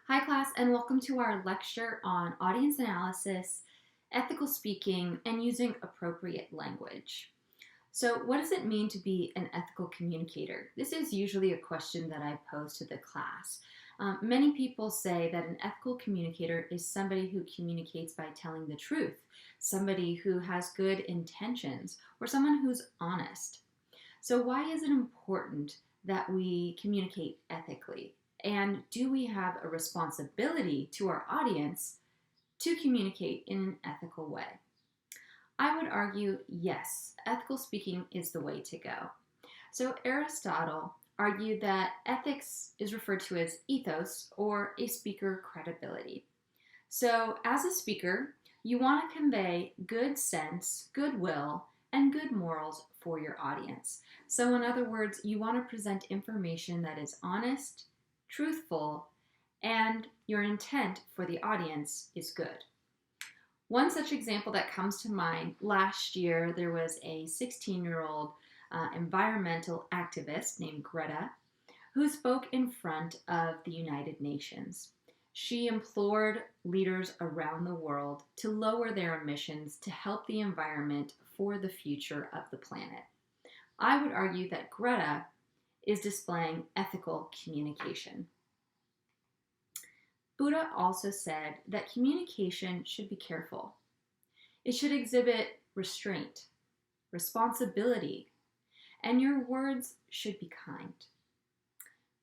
Hi class, and welcome to our lecture on audience analysis, ethical speaking, and using appropriate language. So what does it mean to be an ethical communicator? This is usually a question that I pose to the class. Many people say that an ethical communicator is somebody who communicates by telling the truth, somebody who has good intentions, or someone who's honest. So why is it important that we communicate ethically? And do we have a responsibility to our audience to communicate in an ethical way? I would argue yes, ethical speaking is the way to go. So Aristotle argued that ethics is referred to as ethos, or a speaker credibility. So as a speaker, you want to convey good sense, goodwill, and good morals for your audience. So in other words, you want to present information that is honest, truthful, and your intent for the audience is good. One such example that comes to mind, last year there was a 16-year-old environmental activist named Greta who spoke in front of the United Nations. She implored leaders around the world to lower their emissions to help the environment for the future of the planet. I would argue that Greta is displaying ethical communication. Buddha also said that communication should be careful. It should exhibit restraint, responsibility, and your words should be kind.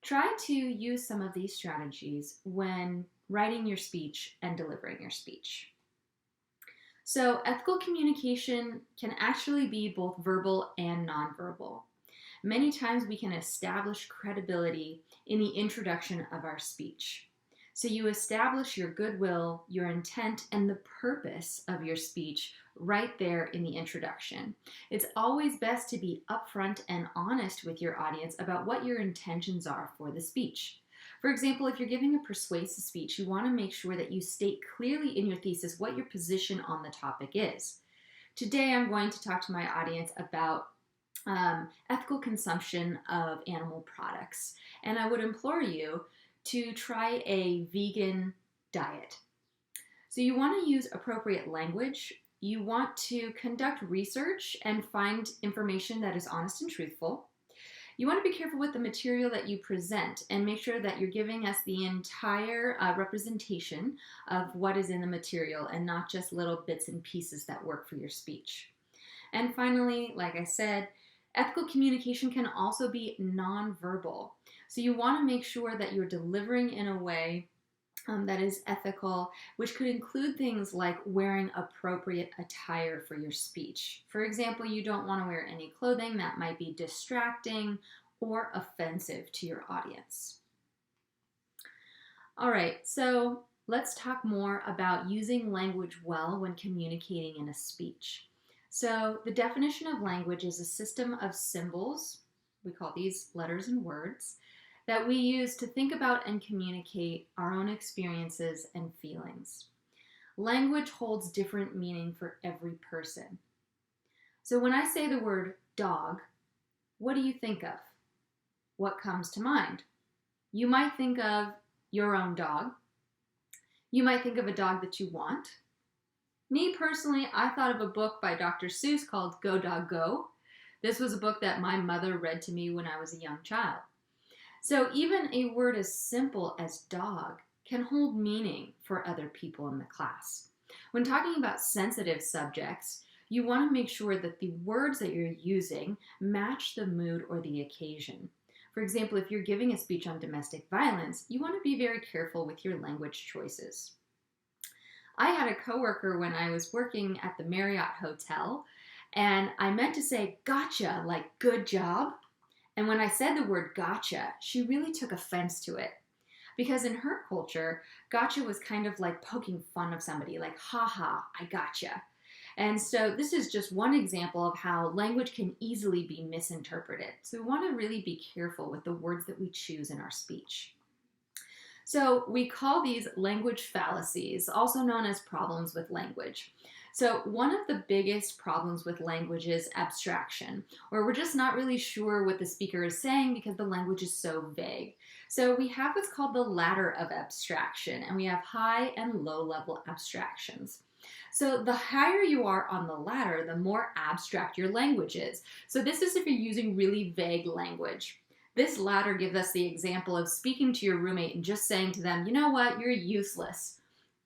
Try to use some of these strategies when writing your speech and delivering your speech. So ethical communication can actually be both verbal and nonverbal. Many times we can establish credibility in the introduction of our speech. So you establish your goodwill, your intent, and the purpose of your speech right there in the introduction. It's always best to be upfront and honest with your audience about what your intentions are for the speech. For example, if you're giving a persuasive speech, you want to make sure that you state clearly in your thesis what your position on the topic is. Today, I'm going to talk to my audience about ethical consumption of animal products, and I would implore you to try a vegan diet. So you want to use appropriate language. You want to conduct research and find information that is honest and truthful. You want to be careful with the material that you present and make sure that you're giving us the entire representation of what is in the material and not just little bits and pieces that work for your speech. And finally, like I said, ethical communication can also be nonverbal. So you want to make sure that you're delivering in a way that is ethical, which could include things like wearing appropriate attire for your speech. For example, you don't want to wear any clothing that might be distracting or offensive to your audience. All right, so let's talk more about using language well when communicating in a speech. So the definition of language is a system of symbols, we call these letters and words, that we use to think about and communicate our own experiences and feelings. Language holds different meaning for every person. So when I say the word dog, what do you think of? What comes to mind? You might think of your own dog. You might think of a dog that you want. Me personally, I thought of a book by Dr. Seuss called Go Dog Go. This was a book that my mother read to me when I was a young child. So even a word as simple as dog can hold meaning for other people in the class. When talking about sensitive subjects, you want to make sure that the words that you're using match the mood or the occasion. For example, if you're giving a speech on domestic violence, you want to be very careful with your language choices. I had a coworker when I was working at the Marriott Hotel, and I meant to say gotcha, like good job. And when I said the word gotcha, she really took offense to it. Because in her culture, gotcha was kind of like poking fun of somebody, like, haha, I gotcha. And so this is just one example of how language can easily be misinterpreted. So we want to really be careful with the words that we choose in our speech. So we call these language fallacies, also known as problems with language. So one of the biggest problems with language is abstraction, or we're just not really sure what the speaker is saying because the language is so vague. So we have what's called the ladder of abstraction, and we have high and low level abstractions. So the higher you are on the ladder, the more abstract your language is. So this is if you're using really vague language. This ladder gives us the example of speaking to your roommate and just saying to them, you know what, you're useless.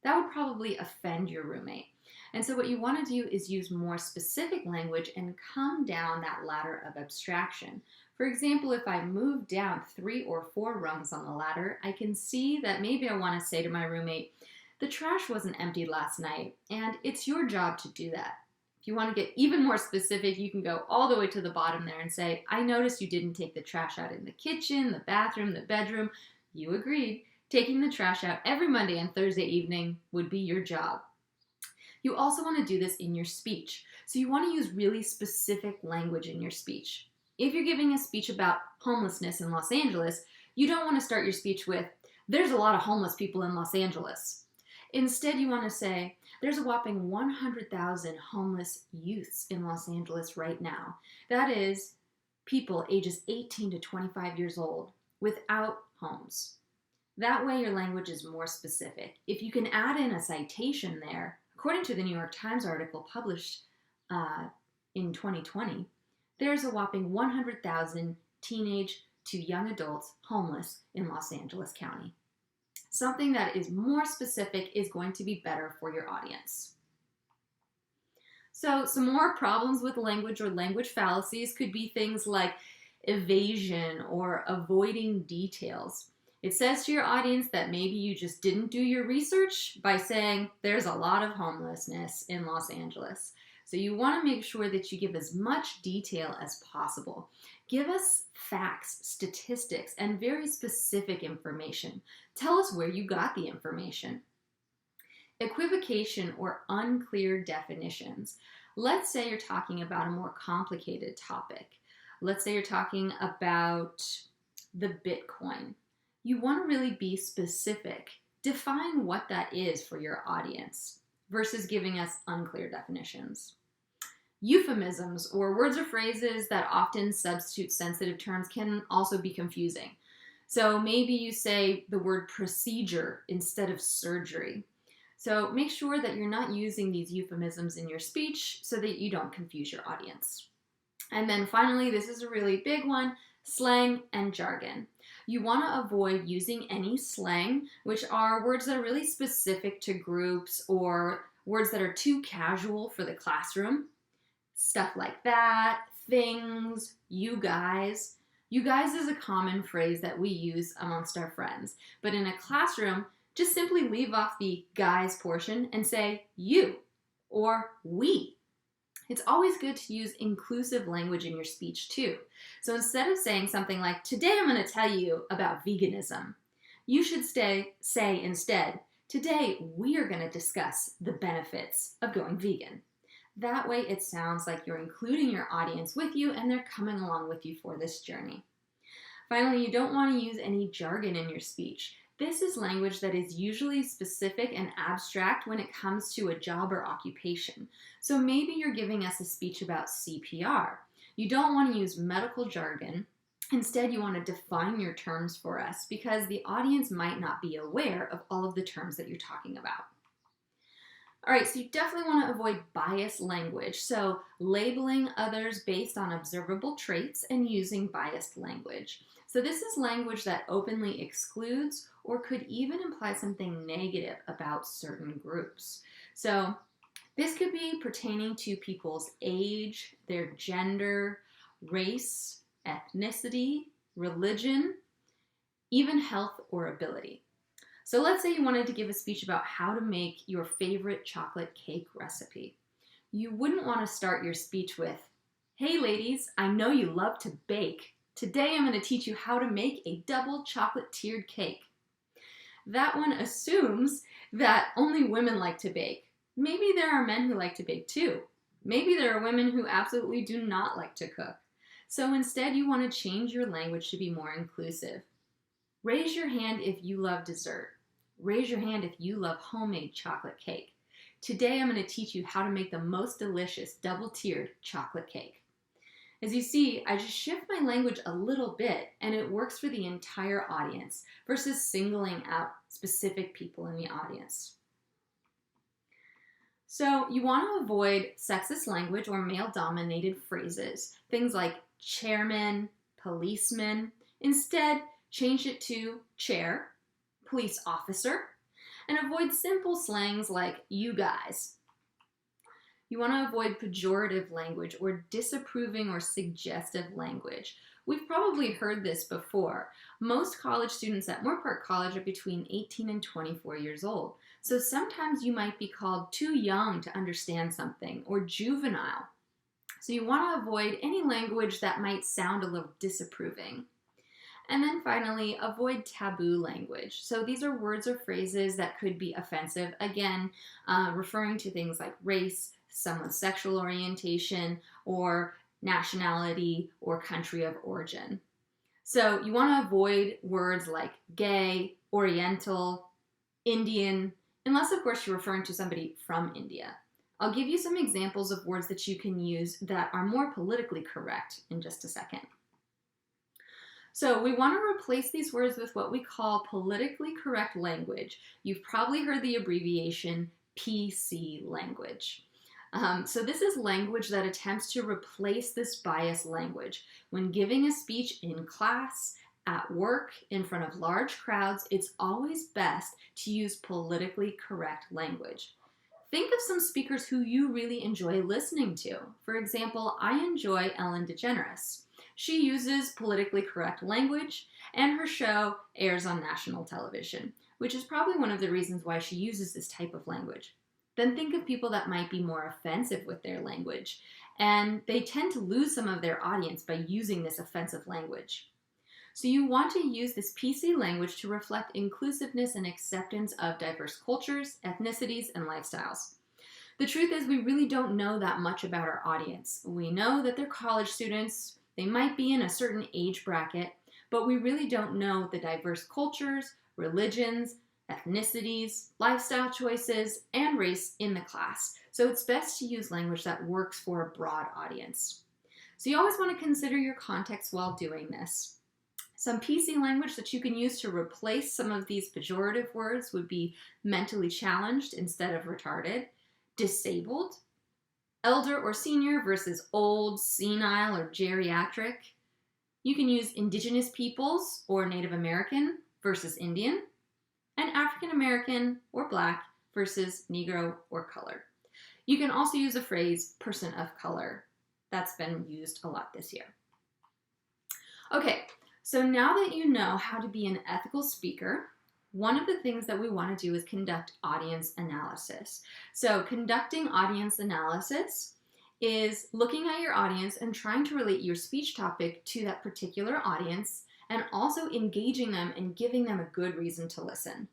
That would probably offend your roommate. And so what you want to do is use more specific language and come down that ladder of abstraction. For example, if I move down 3 or 4 rungs on the ladder, I can see that maybe I want to say to my roommate, the trash wasn't emptied last night, and it's your job to do that. If you want to get even more specific, you can go all the way to the bottom there and say, I noticed you didn't take the trash out in the kitchen, the bathroom, the bedroom. You agreed. Taking the trash out every Monday and Thursday evening would be your job. You also want to do this in your speech. So you want to use really specific language in your speech. If you're giving a speech about homelessness in Los Angeles, you don't want to start your speech with, there's a lot of homeless people in Los Angeles. Instead, you want to say, there's a whopping 100,000 homeless youths in Los Angeles right now. That is, people ages 18 to 25 years old without homes. That way your language is more specific. If you can add in a citation there, according to the New York Times article published in 2020, there's a whopping 100,000 teenage to young adults homeless in Los Angeles County. Something that is more specific is going to be better for your audience. So some more problems with language or language fallacies could be things like evasion or avoiding details. It says to your audience that maybe you just didn't do your research by saying there's a lot of homelessness in Los Angeles. So you want to make sure that you give as much detail as possible. Give us facts, statistics, and very specific information. Tell us where you got the information. Equivocation or unclear definitions. Let's say you're talking about a more complicated topic. Let's say you're talking about the Bitcoin. You want to really be specific. Define what that is for your audience versus giving us unclear definitions. Euphemisms or words or phrases that often substitute sensitive terms can also be confusing. So maybe you say the word procedure instead of surgery. So make sure that you're not using these euphemisms in your speech so that you don't confuse your audience. And then finally, this is a really big one, slang and jargon. You want to avoid using any slang, which are words that are really specific to groups or words that are too casual for the classroom. Stuff like that, things, you guys. You guys is a common phrase that we use amongst our friends. But in a classroom, just simply leave off the guys portion and say you or we. It's always good to use inclusive language in your speech too. So instead of saying something like, today I'm going to tell you about veganism, you should say instead, today we are going to discuss the benefits of going vegan. That way it sounds like you're including your audience with you and they're coming along with you for this journey. Finally, you don't want to use any jargon in your speech. This is language that is usually specific and abstract when it comes to a job or occupation. So maybe you're giving us a speech about CPR. You don't want to use medical jargon. Instead, you want to define your terms for us because the audience might not be aware of all of the terms that you're talking about. All right, so you definitely want to avoid biased language. So labeling others based on observable traits and using biased language. So this is language that openly excludes or could even imply something negative about certain groups. So this could be pertaining to people's age, their gender, race, ethnicity, religion, even health or ability. So let's say you wanted to give a speech about how to make your favorite chocolate cake recipe. You wouldn't want to start your speech with, hey ladies, I know you love to bake. Today I'm going to teach you how to make a double chocolate tiered cake. That one assumes that only women like to bake. Maybe there are men who like to bake too. Maybe there are women who absolutely do not like to cook. So instead you want to change your language to be more inclusive. Raise your hand if you love dessert. Raise your hand if you love homemade chocolate cake. Today I'm going to teach you how to make the most delicious double-tiered chocolate cake. As you see, I just shift my language a little bit and it works for the entire audience versus singling out specific people in the audience. So you want to avoid sexist language or male-dominated phrases, things like chairman, policeman. Instead, change it to chair, police officer, and avoid simple slangs like you guys. You want to avoid pejorative language or disapproving or suggestive language. We've probably heard this before. Most college students at Moorpark College are between 18 and 24 years old. So sometimes you might be called too young to understand something or juvenile. So you want to avoid any language that might sound a little disapproving. And then finally, avoid taboo language. So these are words or phrases that could be offensive, again, referring to things like race, someone's sexual orientation, or nationality or country of origin. So you want to avoid words like gay, oriental, Indian, unless of course you're referring to somebody from India. I'll give you some examples of words that you can use that are more politically correct in just a second. So we want to replace these words with what we call politically correct language. You've probably heard the abbreviation PC language. So this is language that attempts to replace this biased language. When giving a speech in class, at work, in front of large crowds, it's always best to use politically correct language. Think of some speakers who you really enjoy listening to. For example, I enjoy Ellen DeGeneres. She uses politically correct language, and her show airs on national television, which is probably one of the reasons why she uses this type of language. Then think of people that might be more offensive with their language, and they tend to lose some of their audience by using this offensive language. So you want to use this PC language to reflect inclusiveness and acceptance of diverse cultures, ethnicities, and lifestyles. The truth is we really don't know that much about our audience. We know that they're college students, they might be in a certain age bracket, but we really don't know the diverse cultures, religions, ethnicities, lifestyle choices, and race in the class. So it's best to use language that works for a broad audience. So you always want to consider your context while doing this. Some PC language that you can use to replace some of these pejorative words would be mentally challenged instead of retarded, disabled, elder or senior versus old, senile, or geriatric. You can use indigenous peoples or Native American versus Indian, and African American or Black versus Negro or colored. You can also use the phrase person of color. That's been used a lot this year. Okay, so now that you know how to be an ethical speaker, one of the things that we want to do is conduct audience analysis. So conducting audience analysis is looking at your audience and trying to relate your speech topic to that particular audience and also engaging them and giving them a good reason to listen.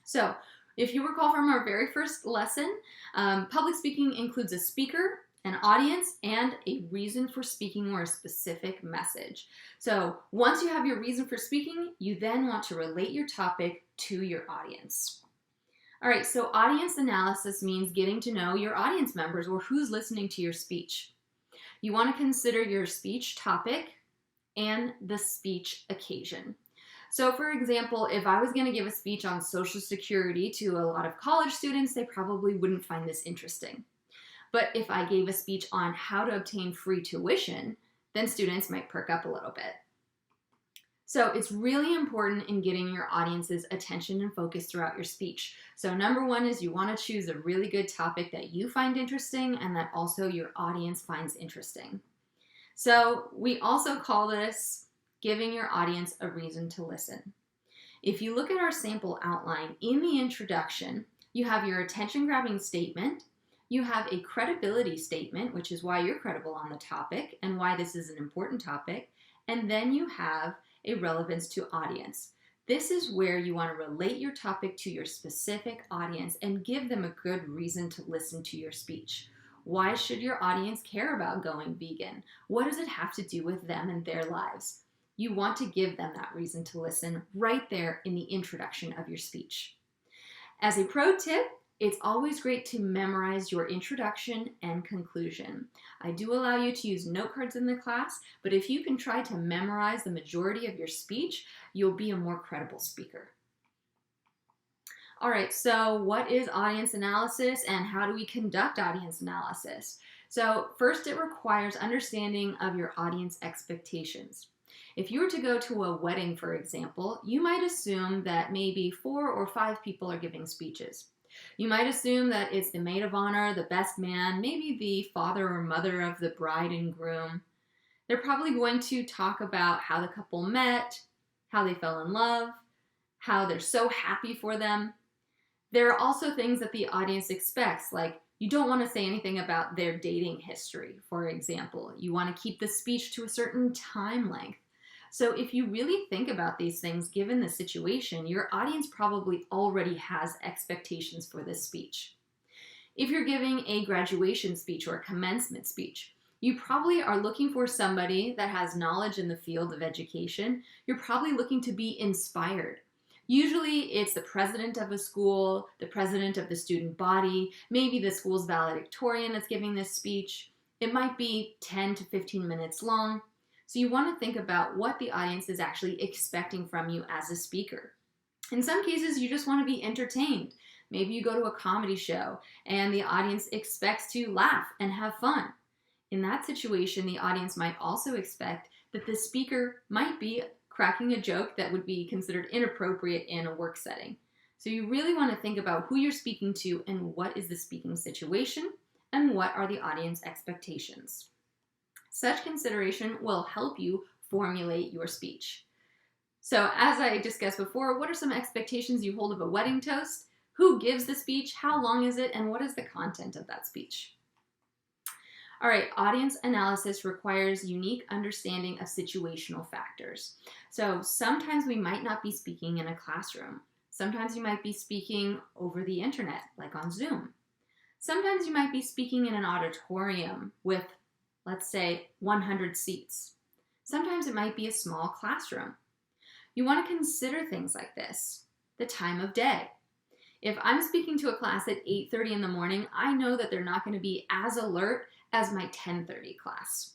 So if you recall from our very first lesson, public speaking includes a speaker, an audience, and a reason for speaking or a specific message. So once you have your reason for speaking, you then want to relate your topic to your audience. All right, so audience analysis means getting to know your audience members or who's listening to your speech. You want to consider your speech topic and the speech occasion. So for example, if I was going to give a speech on Social Security to a lot of college students, they probably wouldn't find this interesting. But if I gave a speech on how to obtain free tuition, then students might perk up a little bit. So it's really important in getting your audience's attention and focus throughout your speech. So number one is you want to choose a really good topic that you find interesting and that also your audience finds interesting. So we also call this giving your audience a reason to listen. If you look at our sample outline, in the introduction, you have your attention-grabbing statement, you have a credibility statement, which is why you're credible on the topic and why this is an important topic, and then you have a relevance to audience. This is where you want to relate your topic to your specific audience and give them a good reason to listen to your speech. Why should your audience care about going vegan? What does it have to do with them and their lives? You want to give them that reason to listen right there in the introduction of your speech. As a pro tip, It's always great to memorize your introduction and conclusion. I do allow you to use note cards in the class, but if you can try to memorize the majority of your speech, you'll be a more credible speaker. All right, so what is audience analysis and how do we conduct audience analysis? So first, it requires understanding of your audience expectations. If you were to go to a wedding, for example, you might assume that maybe 4 or 5 people are giving speeches. You might assume that it's the maid of honor, the best man, maybe the father or mother of the bride and groom. They're probably going to talk about how the couple met, how they fell in love, how they're so happy for them. There are also things that the audience expects, like you don't want to say anything about their dating history, for example. You want to keep the speech to a certain time length. So if you really think about these things, given the situation, your audience probably already has expectations for this speech. If you're giving a graduation speech or a commencement speech, you probably are looking for somebody that has knowledge in the field of education. You're probably looking to be inspired. Usually it's the president of a school, the president of the student body, maybe the school's valedictorian that's giving this speech. It might be 10 to 15 minutes long. So you want to think about what the audience is actually expecting from you as a speaker. In some cases, you just want to be entertained. Maybe you go to a comedy show and the audience expects to laugh and have fun. In that situation, the audience might also expect that the speaker might be cracking a joke that would be considered inappropriate in a work setting. So you really want to think about who you're speaking to and what is the speaking situation and what are the audience expectations. Such consideration will help you formulate your speech. So as I discussed before, what are some expectations you hold of a wedding toast? Who gives the speech? How long is it? And what is the content of that speech? All right, audience analysis requires unique understanding of situational factors. So sometimes we might not be speaking in a classroom. Sometimes you might be speaking over the internet, like on Zoom. Sometimes you might be speaking in an auditorium with, let's say, 100 seats. Sometimes it might be a small classroom. You want to consider things like this. The time of day. If I'm speaking to a class at 8:30 in the morning, I know that they're not going to be as alert as my 10:30 class.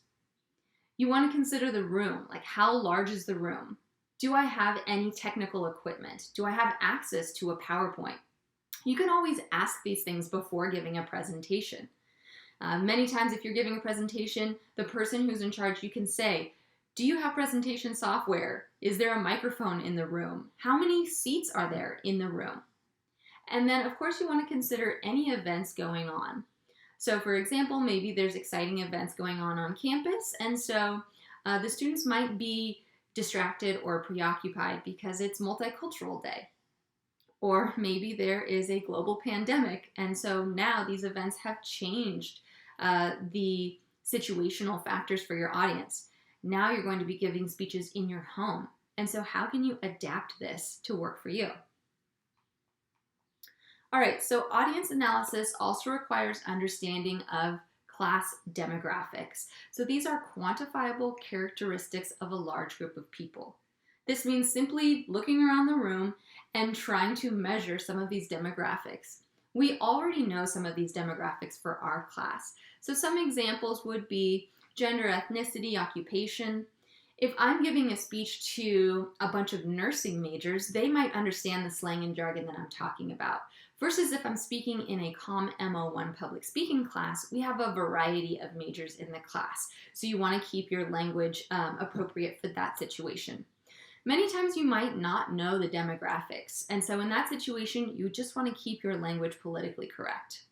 You want to consider the room, like how large is the room? Do I have any technical equipment? Do I have access to a PowerPoint? You can always ask these things before giving a presentation. Many times if you're giving a presentation, the person who's in charge, you can say, do you have presentation software? Is there a microphone in the room? How many seats are there in the room? And then of course you want to consider any events going on. So for example, maybe there's exciting events going on campus, and so the students might be distracted or preoccupied because it's Multicultural Day. Or maybe there is a global pandemic, and so now these events have changed the situational factors for your audience. Now you're going to be giving speeches in your home. And so how can you adapt this to work for you? All right, so audience analysis also requires understanding of class demographics. So these are quantifiable characteristics of a large group of people. This means simply looking around the room and trying to measure some of these demographics. We already know some of these demographics for our class. So some examples would be gender, ethnicity, occupation. If I'm giving a speech to a bunch of nursing majors, they might understand the slang and jargon that I'm talking about. Versus if I'm speaking in a Comm MO1 public speaking class, we have a variety of majors in the class. So you want to keep your language appropriate for that situation. Many times you might not know the demographics, and so in that situation, you just want to keep your language politically correct.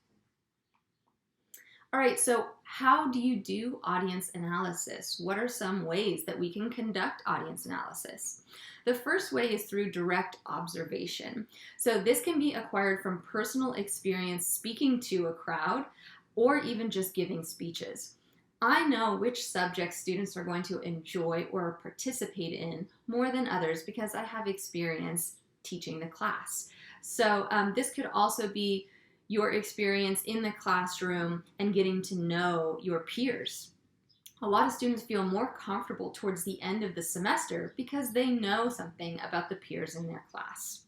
All right, so how do you do audience analysis? What are some ways that we can conduct audience analysis? The first way is through direct observation. So this can be acquired from personal experience speaking to a crowd or even just giving speeches. I know which subjects students are going to enjoy or participate in more than others because I have experience teaching the class. So this could also be your experience in the classroom and getting to know your peers. A lot of students feel more comfortable towards the end of the semester because they know something about the peers in their class.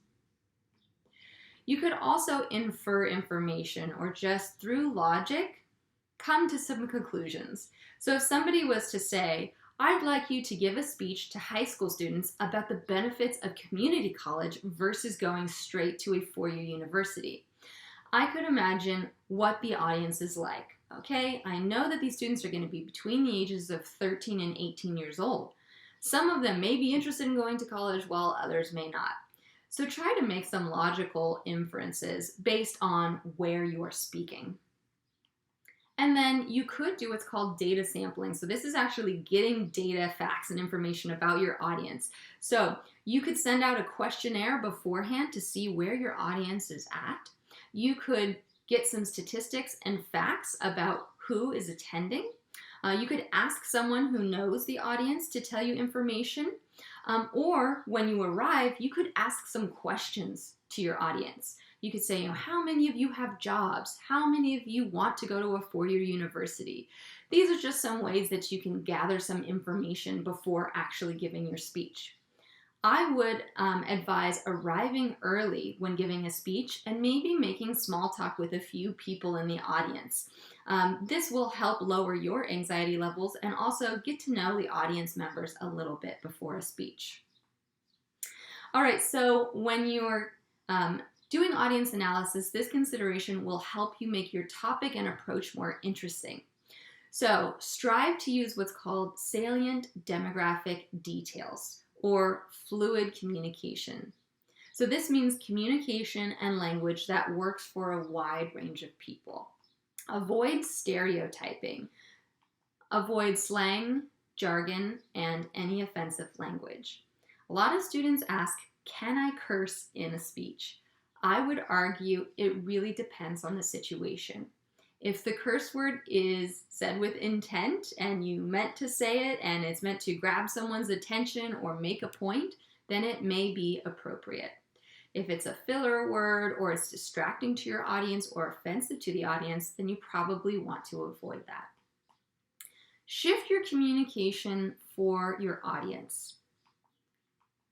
You could also infer information or just through logic come to some conclusions. So if somebody was to say, I'd like you to give a speech to high school students about the benefits of community college versus going straight to a four-year university, I could imagine what the audience is like. Okay, I know that these students are going to be between the ages of 13 and 18 years old. Some of them may be interested in going to college while others may not. So try to make some logical inferences based on where you are speaking. And then you could do what's called data sampling. So this is actually getting data, facts, and information about your audience. So you could send out a questionnaire beforehand to see where your audience is at. You could get some statistics and facts about who is attending. You could ask someone who knows the audience to tell you information. Or when you arrive, you could ask some questions to your audience. You could say, how many of you have jobs? How many of you want to go to a four-year university? These are just some ways that you can gather some information before actually giving your speech. I would advise arriving early when giving a speech and maybe making small talk with a few people in the audience. This will help lower your anxiety levels and also get to know the audience members a little bit before a speech. All right, so when you're doing audience analysis, this consideration will help you make your topic and approach more interesting. So strive to use what's called salient demographic details or fluid communication. So this means communication and language that works for a wide range of people. Avoid stereotyping. Avoid slang, jargon, and any offensive language. A lot of students ask, can I curse in a speech? I would argue it really depends on the situation. If the curse word is said with intent and you meant to say it and it's meant to grab someone's attention or make a point, then it may be appropriate. If it's a filler word or it's distracting to your audience or offensive to the audience, then you probably want to avoid that. Shift your communication for your audience.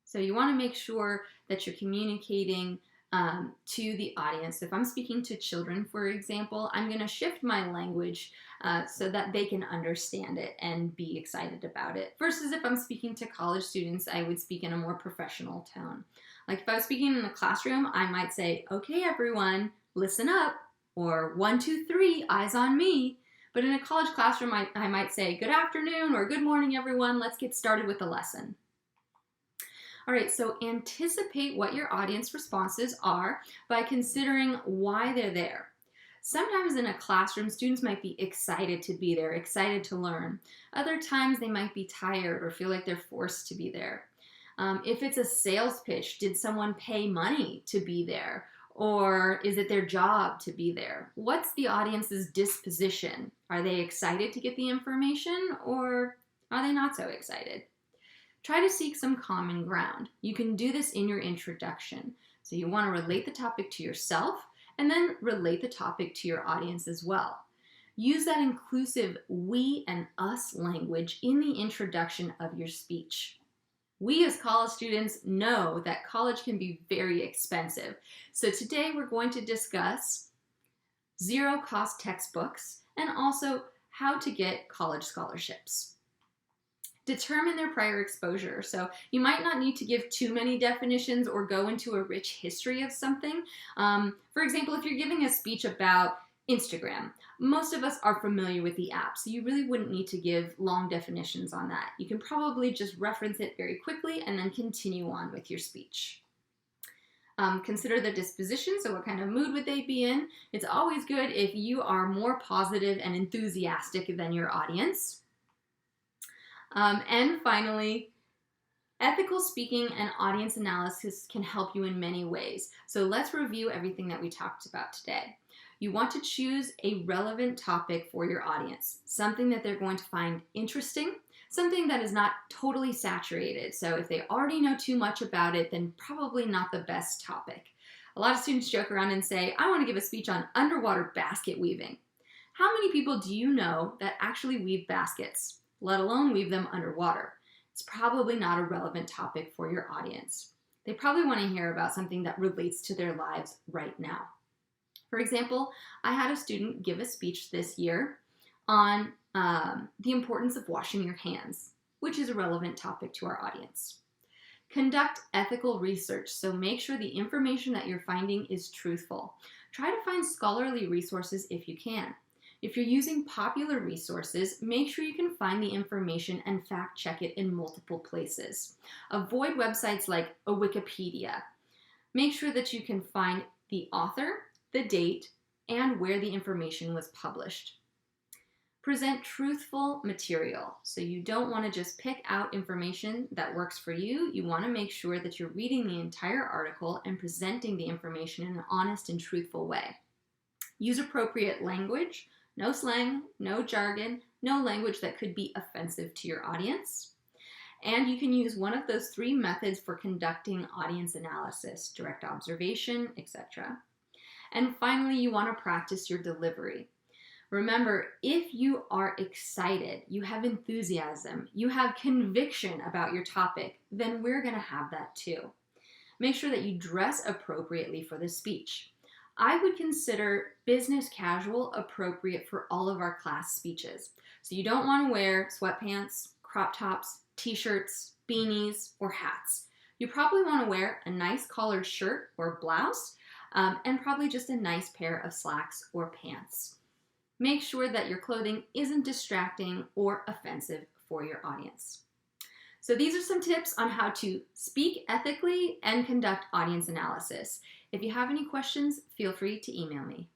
So you want to make sure that you're communicating to the audience. If I'm speaking to children, for example, I'm going to shift my language so that they can understand it and be excited about it. Versus if I'm speaking to college students, I would speak in a more professional tone. Like if I was speaking in a classroom, I might say, okay, everyone, listen up, or 1, 2, 3, eyes on me. But in a college classroom, I might say, good afternoon or good morning, everyone. Let's get started with the lesson. All right, so anticipate what your audience responses are by considering why they're there. Sometimes in a classroom, students might be excited to be there, excited to learn. Other times they might be tired or feel like they're forced to be there. If it's a sales pitch, did someone pay money to be there? Or is it their job to be there? What's the audience's disposition? Are they excited to get the information or are they not so excited? Try to seek some common ground. You can do this in your introduction. So you want to relate the topic to yourself and then relate the topic to your audience as well. Use that inclusive we and us language in the introduction of your speech. We as college students know that college can be very expensive. So today we're going to discuss zero-cost textbooks and also how to get college scholarships. Determine their prior exposure. So you might not need to give too many definitions or go into a rich history of something. For example, if you're giving a speech about Instagram, most of us are familiar with the app, so you really wouldn't need to give long definitions on that. You can probably just reference it very quickly and then continue on with your speech. Consider the disposition, so what kind of mood would they be in? It's always good if you are more positive and enthusiastic than your audience. And finally, ethical speaking and audience analysis can help you in many ways. So let's review everything that we talked about today. You want to choose a relevant topic for your audience, something that they're going to find interesting, something that is not totally saturated. So if they already know too much about it, then probably not the best topic. A lot of students joke around and say, I want to give a speech on underwater basket weaving. How many people do you know that actually weave baskets, let alone weave them underwater? It's probably not a relevant topic for your audience. They probably want to hear about something that relates to their lives right now. For example, I had a student give a speech this year on the importance of washing your hands, which is a relevant topic to our audience. Conduct ethical research, so make sure the information that you're finding is truthful. Try to find scholarly resources if you can. If you're using popular resources, make sure you can find the information and fact check it in multiple places. Avoid websites like a Wikipedia. Make sure that you can find the author, the date, and where the information was published. Present truthful material. So you don't want to just pick out information that works for you. You want to make sure that you're reading the entire article and presenting the information in an honest and truthful way. Use appropriate language, no slang, no jargon, no language that could be offensive to your audience. And you can use one of those 3 methods for conducting audience analysis: direct observation, etc. And finally, you want to practice your delivery. Remember, if you are excited, you have enthusiasm, you have conviction about your topic, then we're going to have that too. Make sure that you dress appropriately for the speech. I would consider business casual appropriate for all of our class speeches. So you don't want to wear sweatpants, crop tops, t-shirts, beanies, or hats. You probably want to wear a nice collared shirt or blouse, and probably just a nice pair of slacks or pants. Make sure that your clothing isn't distracting or offensive for your audience. So these are some tips on how to speak ethically and conduct audience analysis. If you have any questions, feel free to email me.